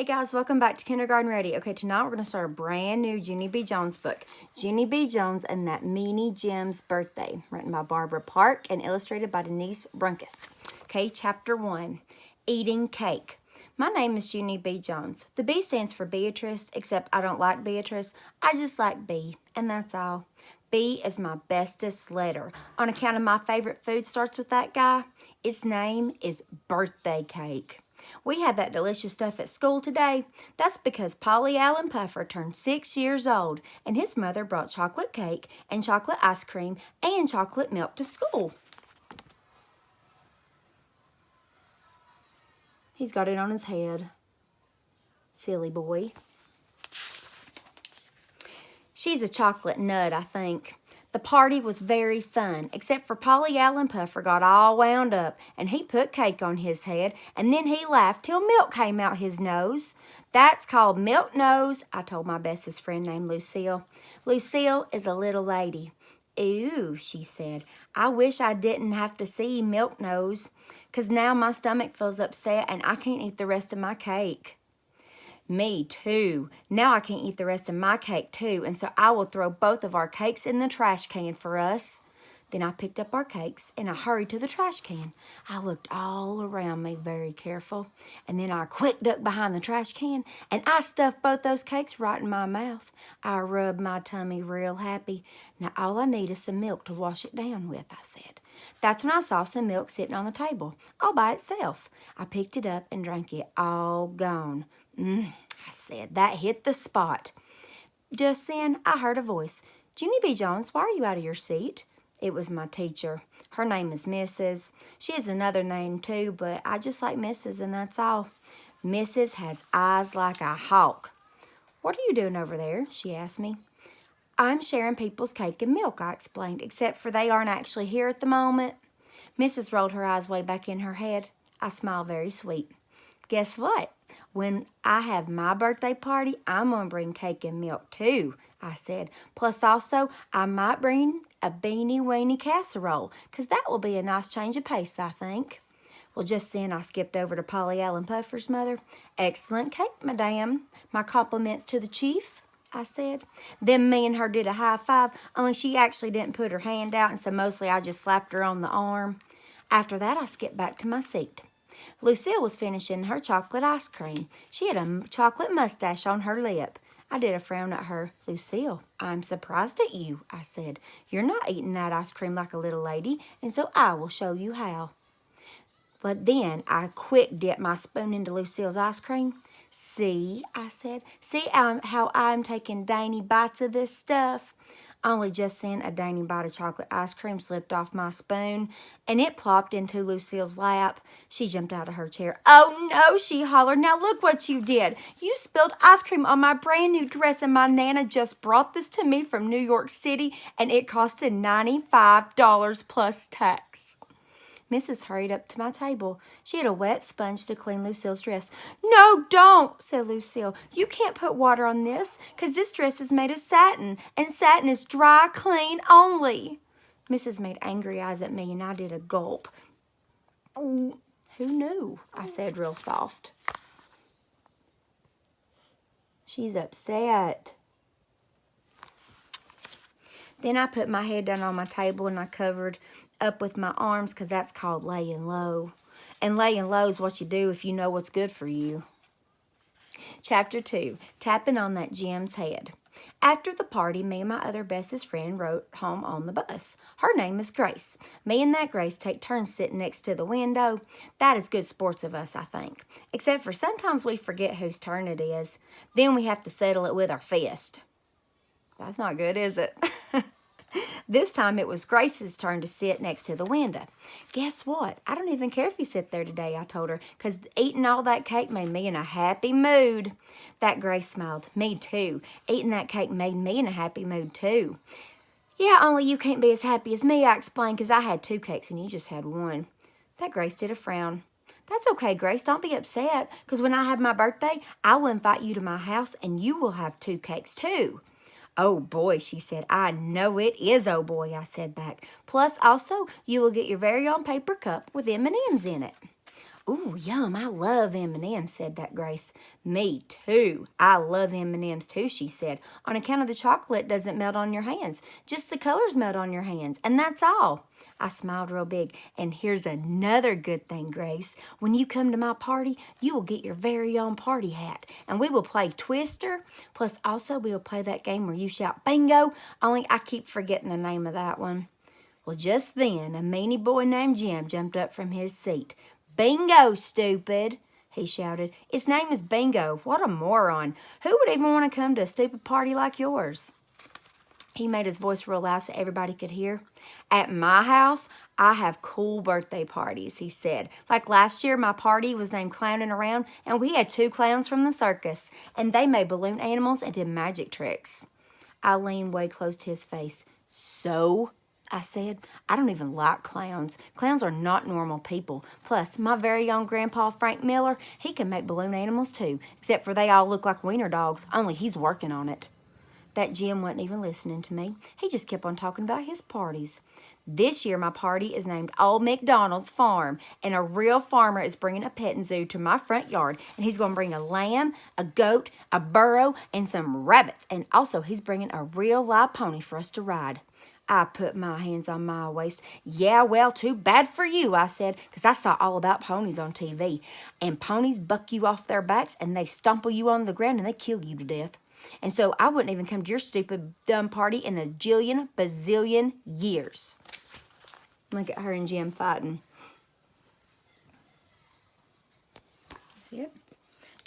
Hey guys, welcome back to Kindergarten Ready. Okay, tonight we're going to start a brand new Junie B Jones book. Junie B Jones and That Meanie Jim's Birthday, written by Barbara Park and illustrated by Denise Brunkus. Okay, chapter 1, Eating Cake. My name is Junie B Jones. The B stands for Beatrice, except I don't like Beatrice. I just like B, and that's all. B is my bestest letter. On account of my favorite food starts with that guy, its name is birthday cake. We had that delicious stuff at school today. That's because Polly Allen Puffer turned 6 years old, and his mother brought chocolate cake and chocolate ice cream and chocolate milk to school. He's got it on his head. Silly boy. She's a chocolate nut, I think. The party was very fun, except for Polly Allen Puffer got all wound up, and he put cake on his head, and then he laughed till milk came out his nose. That's called milk nose, I told my bestest friend named Lucille. Lucille is a little lady. Ooh, she said, I wish I didn't have to see milk nose, 'cause now my stomach feels upset and I can't eat the rest of my cake. Me too. Now I can't eat the rest of my cake too, and so I will throw both of our cakes in the trash can for us. Then I picked up our cakes and I hurried to the trash can. I looked all around me very careful, and then I quick ducked behind the trash can and I stuffed both those cakes right in my mouth. I rubbed my tummy real happy. Now all I need is some milk to wash it down with, I said. That's when I saw some milk sitting on the table, all by itself. I picked it up and drank it all gone. I said, that hit the spot. Just then, I heard a voice. Junie B Jones, why are you out of your seat? It was my teacher. Her name is Mrs. She has another name too, but I just like Mrs. and that's all. Mrs. has eyes like a hawk. What are you doing over there? She asked me. I'm sharing people's cake and milk, I explained, except for they aren't actually here at the moment. Mrs. rolled her eyes way back in her head. I smiled very sweet. Guess what? When I have my birthday party, I'm going to bring cake and milk too, I said. Plus also, I might bring a beanie weenie casserole, 'cause that will be a nice change of pace, I think. Well, just then I skipped over to Polly Allen Puffer's mother. Excellent cake, madame. My compliments to the chief, I said. Then me and her did a high five, only she actually didn't put her hand out, and so mostly I just slapped her on the arm. After that, I skipped back to my seat. Lucille was finishing her chocolate ice cream. She had a chocolate mustache on her lip. I did a frown at her. Lucille, I'm surprised at you, I said. You're not eating that ice cream like a little lady, and so I will show you how. But then I quick dipped my spoon into Lucille's ice cream. See, I said, see how I'm taking dainty bites of this stuff? Only just then a dainty bite of chocolate ice cream slipped off my spoon, and it plopped into Lucille's lap. She jumped out of her chair. Oh no, she hollered. Now look what you did. You spilled ice cream on my brand new dress, and my Nana just brought this to me from New York City, and it costed $95 plus tax. Mrs. hurried up to my table. She had a wet sponge to clean Lucille's dress. No, don't, said Lucille. You can't put water on this, 'cause this dress is made of satin, and satin is dry clean only. Mrs. made angry eyes at me, and I did a gulp. Who knew? I said real soft. She's upset. Then I put my head down on my table and I covered up with my arms, 'cause that's called laying low. And laying low is what you do if you know what's good for you. Chapter 2, Tapping on That Jim's Head. After the party, me and my other bestest friend rode home on the bus. Her name is Grace. Me and that Grace take turns sitting next to the window. That is good sports of us, I think. Except for sometimes we forget whose turn it is. Then we have to settle it with our fist. That's not good, is it? This time it was Grace's turn to sit next to the window. Guess what? I don't even care if you sit there today, I told her, 'cause eating all that cake made me in a happy mood. That Grace smiled. Me too. Eating that cake made me in a happy mood too. Yeah, only you can't be as happy as me, I explained, 'cause I had 2 cakes and you just had 1. That Grace did a frown. That's okay, Grace. Don't be upset, 'cause when I have my birthday, I will invite you to my house and you will have 2 cakes too. Oh boy, she said. I know it is, oh boy, I said back. Plus, also, you will get your very own paper cup with M&Ms in it. Ooh, yum, I love M&M's, said that Grace. Me too. I love M&M's too, she said. On account of the chocolate doesn't melt on your hands. Just the colors melt on your hands, and that's all. I smiled real big. And here's another good thing, Grace. When you come to my party, you will get your very own party hat. And we will play Twister. Plus, also, we will play that game where you shout bingo. Only I keep forgetting the name of that one. Well, just then, a meanie boy named Jim jumped up from his seat. Bingo, stupid, he shouted. Its name is Bingo. What a moron. Who would even want to come to a stupid party like yours? He made his voice real loud so everybody could hear. At my house, I have cool birthday parties, he said. Like last year, my party was named Clowning Around, and we had 2 clowns from the circus, and they made balloon animals and did magic tricks. I leaned way close to his face. So, I said, I don't even like clowns. Clowns are not normal people. Plus, my very own Grandpa Frank Miller, he can make balloon animals too, except for they all look like wiener dogs, only he's working on it. That Jim wasn't even listening to me. He just kept on talking about his parties. This year, my party is named Old McDonald's Farm, and a real farmer is bringing a petting zoo to my front yard, and he's going to bring a lamb, a goat, a burro, and some rabbits, and also he's bringing a real live pony for us to ride. I put my hands on my waist. Yeah, well, too bad for you, I said, because I saw all about ponies on TV. And ponies buck you off their backs, and they stumble you on the ground, and they kill you to death. And so I wouldn't even come to your stupid, dumb party in a jillion, bazillion years. Look at her and Jim fighting. See it?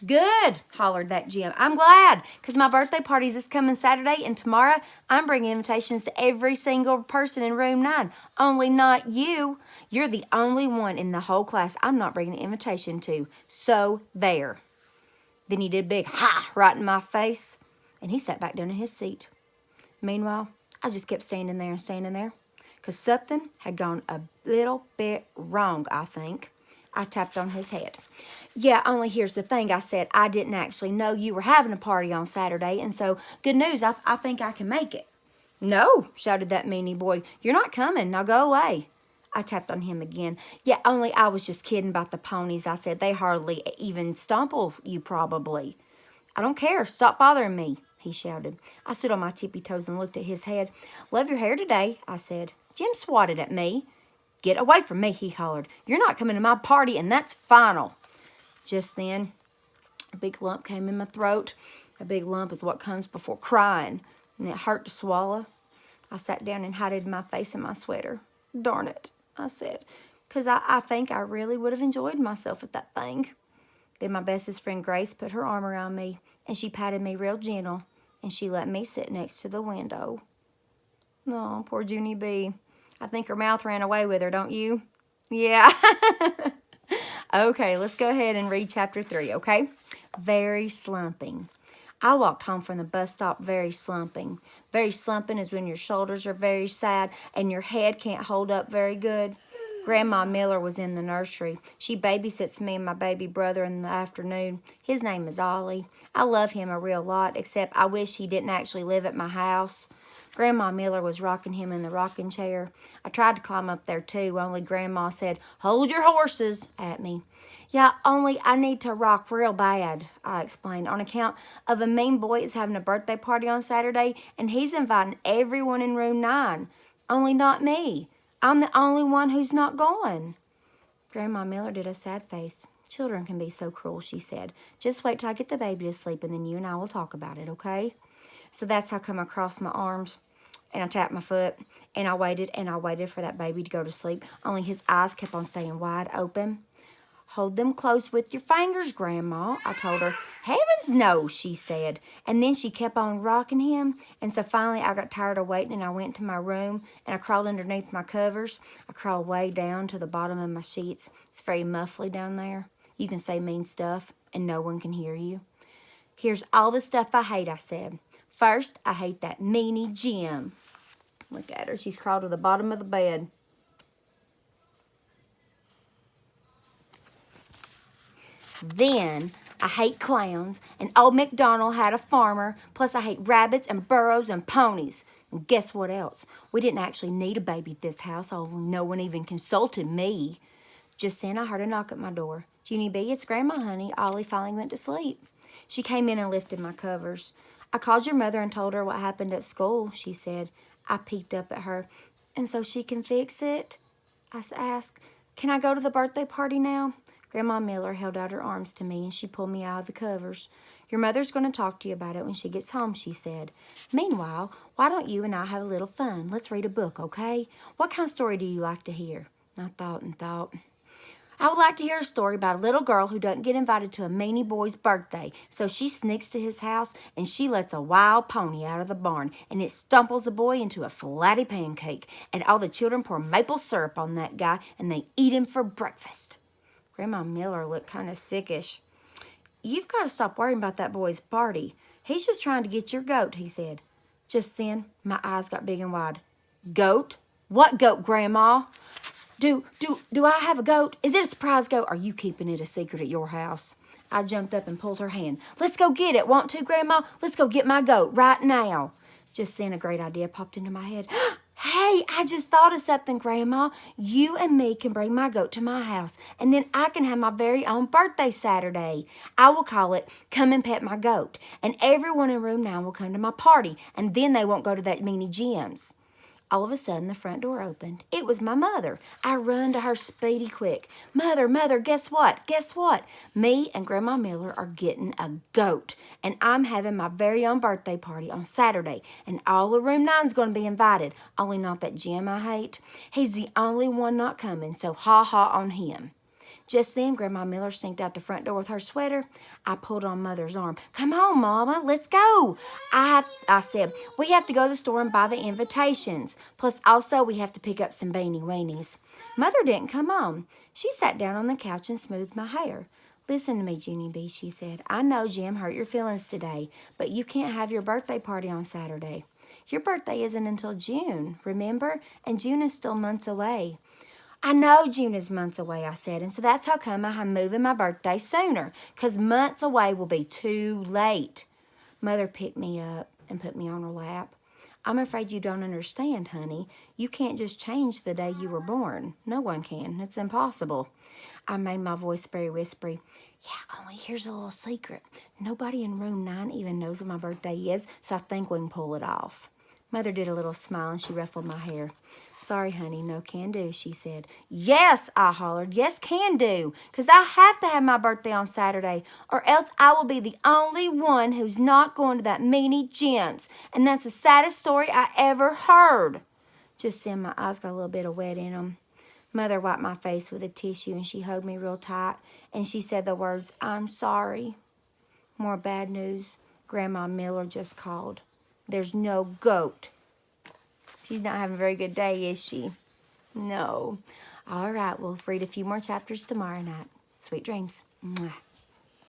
Good, hollered that Jim. I'm glad, because my birthday party's this coming Saturday, and tomorrow I'm bringing invitations to every single person in room 9. Only not you. You're the only one in the whole class I'm not bringing an invitation to. So there. Then he did a big ha right in my face, and he sat back down in his seat. Meanwhile, I just kept standing there, because something had gone a little bit wrong, I think. I tapped on his head. Yeah, only here's the thing, I said. I didn't actually know you were having a party on Saturday, and so, good news, I think I can make it. No, shouted that meanie boy. You're not coming. Now go away. I tapped on him again. Yeah, only I was just kidding about the ponies, I said. They hardly even stumble you, probably. I don't care. Stop bothering me, he shouted. I stood on my tippy toes and looked at his head. Love your hair today, I said. Jim swatted at me. Get away from me, he hollered. You're not coming to my party, and that's final. Just then, a big lump came in my throat. A big lump is what comes before crying, and it hurt to swallow. I sat down and hid my face in my sweater. Darn it, I said, because I think I really would have enjoyed myself at that thing. Then my bestest friend Grace put her arm around me, and she patted me real gentle, and she let me sit next to the window. Oh, poor Junie B. I think her mouth ran away with her, don't you? Yeah. Okay, let's go ahead and read chapter 3, okay? Very slumping. I walked home from the bus stop very slumping. Very slumping is when your shoulders are very sad and your head can't hold up very good. Grandma Miller was in the nursery. She babysits me and my baby brother in the afternoon. His name is Ollie. I love him a real lot, except I wish he didn't actually live at my house. Grandma Miller was rocking him in the rocking chair. I tried to climb up there too, only Grandma said, "Hold your horses," at me. Yeah, only I need to rock real bad, I explained, on account of a mean boy is having a birthday party on Saturday, and he's inviting everyone in room 9, only not me. I'm the only one who's not going. Grandma Miller did a sad face. Children can be so cruel, she said. Just wait till I get the baby to sleep, and then you and I will talk about it, okay? So that's how I come across my arms, and I tapped my foot, and I waited for that baby to go to sleep, only his eyes kept on staying wide open. Hold them close with your fingers, Grandma, I told her. Heavens no, she said. And then she kept on rocking him, and so finally I got tired of waiting, and I went to my room, and I crawled underneath my covers. I crawled way down to the bottom of my sheets. It's very muffly down there. You can say mean stuff, and no one can hear you. Here's all the stuff I hate, I said. First, I hate that meanie Jim. Look at her. She's crawled to the bottom of the bed. Then, I hate clowns, and Old MacDonald had a farmer, plus I hate rabbits and burros and ponies. And guess what else? We didn't actually need a baby at this house, although no one even consulted me. Just then, I heard a knock at my door. Junie B, it's Grandma, honey. Ollie finally went to sleep. She came in and lifted my covers. I called your mother and told her what happened at school, she said. I peeked up at her. And so she can fix it? I asked. Can I go to the birthday party now? Grandma Miller held out her arms to me and she pulled me out of the covers. Your mother's going to talk to you about it when she gets home, she said. Meanwhile, why don't you and I have a little fun? Let's read a book, okay? What kind of story do you like to hear? I thought and thought. I would like to hear a story about a little girl who doesn't get invited to a meanie boy's birthday. So she sneaks to his house and she lets a wild pony out of the barn and it stumples the boy into a flatty pancake. And all the children pour maple syrup on that guy and they eat him for breakfast. Grandma Miller looked kind of sickish. You've got to stop worrying about that boy's party. He's just trying to get your goat, he said. Just then, my eyes got big and wide. Goat? What goat, Grandma? Do I have a goat? Is it a surprise goat? Are you keeping it a secret at your house? I jumped up and pulled her hand. Let's go get it. Want to, Grandma? Let's go get my goat right now. Just then a great idea popped into my head. Hey, I just thought of something, Grandma. You and me can bring my goat to my house, and then I can have my very own birthday Saturday. I will call it Come and Pet My Goat, and everyone in room 9 will come to my party, and then they won't go to that Meanie Jim's. All of a sudden, the front door opened. It was my mother. I run to her speedy quick. Mother, guess what? Guess what? Me and Grandma Miller are getting a goat, and I'm having my very own birthday party on Saturday, and all of room 9's going to be invited, only not that Jim I hate. He's the only one not coming, so ha-ha on him. Just then, Grandma Miller sneaked out the front door with her sweater. I pulled on Mother's arm. Come on, Mama, let's go. I said, we have to go to the store and buy the invitations. Plus, also, we have to pick up some beanie weenies. Mother didn't come on. She sat down on the couch and smoothed my hair. Listen to me, Junie B, she said. I know Jim hurt your feelings today, but you can't have your birthday party on Saturday. Your birthday isn't until June, remember? And June is still months away. I know June is months away, I said, and so that's how come I'm moving my birthday sooner, 'cause months away will be too late. Mother picked me up and put me on her lap. I'm afraid you don't understand, honey. You can't just change the day you were born. No one can. It's impossible. I made my voice very whispery. Yeah, only here's a little secret. Nobody in room 9 even knows what my birthday is, so I think we can pull it off. Mother did a little smile and she ruffled my hair. Sorry, honey, no can do, she said. Yes, I hollered. Yes, can do. 'Cause I have to have my birthday on Saturday, or else I will be the only one who's not going to that Meanie Jim's. And that's the saddest story I ever heard. Just then, my eyes got a little bit of wet in them. Mother wiped my face with a tissue and she hugged me real tight. And she said the words, I'm sorry. More bad news. Grandma Miller just called. There's no goat. She's not having a very good day, is she? No. All right, we'll read a few more chapters tomorrow night. Sweet dreams. Mwah.